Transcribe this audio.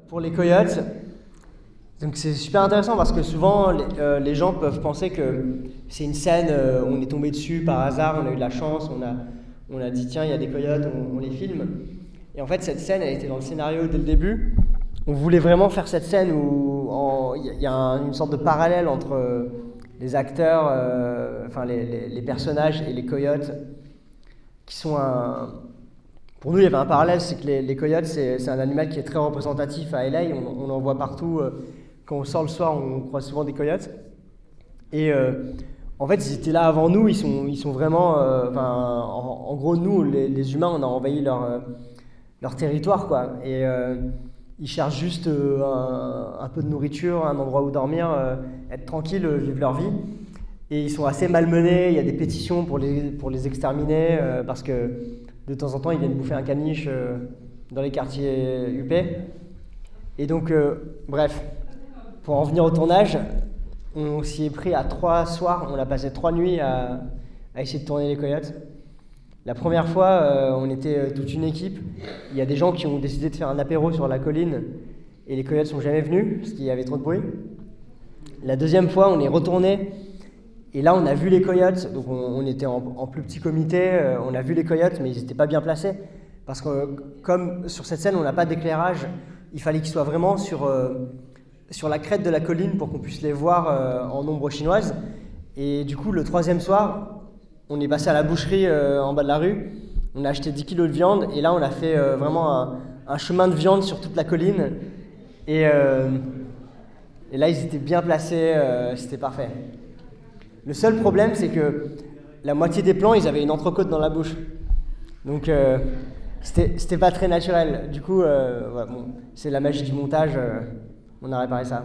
pour les coyotes, donc c'est super intéressant parce que souvent les gens peuvent penser que c'est une scène, on est tombé dessus par hasard, on a eu de la chance, on a dit tiens il y a des coyotes, on les filme. Et en fait cette scène elle était dans le scénario dès le début. On voulait vraiment faire cette scène où il y a une sorte de parallèle entre les acteurs, enfin les personnages et les coyotes qui sont Pour nous, il y avait un parallèle, c'est que les coyotes, c'est un animal qui est très représentatif à LA. On en voit partout. Quand on sort le soir, on croise souvent des coyotes. Et en fait, ils étaient là avant nous. Ils sont vraiment... en gros, nous, les humains, on a envahi leur territoire, quoi. Et ils cherchent juste un peu de nourriture, un endroit où dormir, être tranquilles, vivre leur vie. Et ils sont assez malmenés. Il y a des pétitions pour les exterminer parce que de temps en temps, ils viennent bouffer un caniche dans les quartiers huppés. Et donc, bref, pour en venir au tournage, on s'y est pris à 3 soirs. On a passé 3 nuits à essayer de tourner les coyotes. La première fois, on était toute une équipe. Il y a des gens qui ont décidé de faire un apéro sur la colline et les coyotes sont jamais venus parce qu'il y avait trop de bruit. La deuxième fois, on est retourné. Et là, on a vu les coyotes, donc on était en plus petit comité, on a vu les coyotes, mais ils n'étaient pas bien placés. Parce que comme sur cette scène, on n'a pas d'éclairage, il fallait qu'ils soient vraiment sur la crête de la colline pour qu'on puisse les voir en ombre chinoise. Et du coup, le 3e soir, on est passé à la boucherie en bas de la rue, on a acheté 10 kilos de viande, et là, on a fait vraiment un chemin de viande sur toute la colline. Et là, ils étaient bien placés, c'était parfait. Le seul problème, c'est que la moitié des plans, ils avaient une entrecôte dans la bouche. Donc, c'était pas très naturel. Du coup, ouais, bon, c'est la magie du montage, on a réparé ça.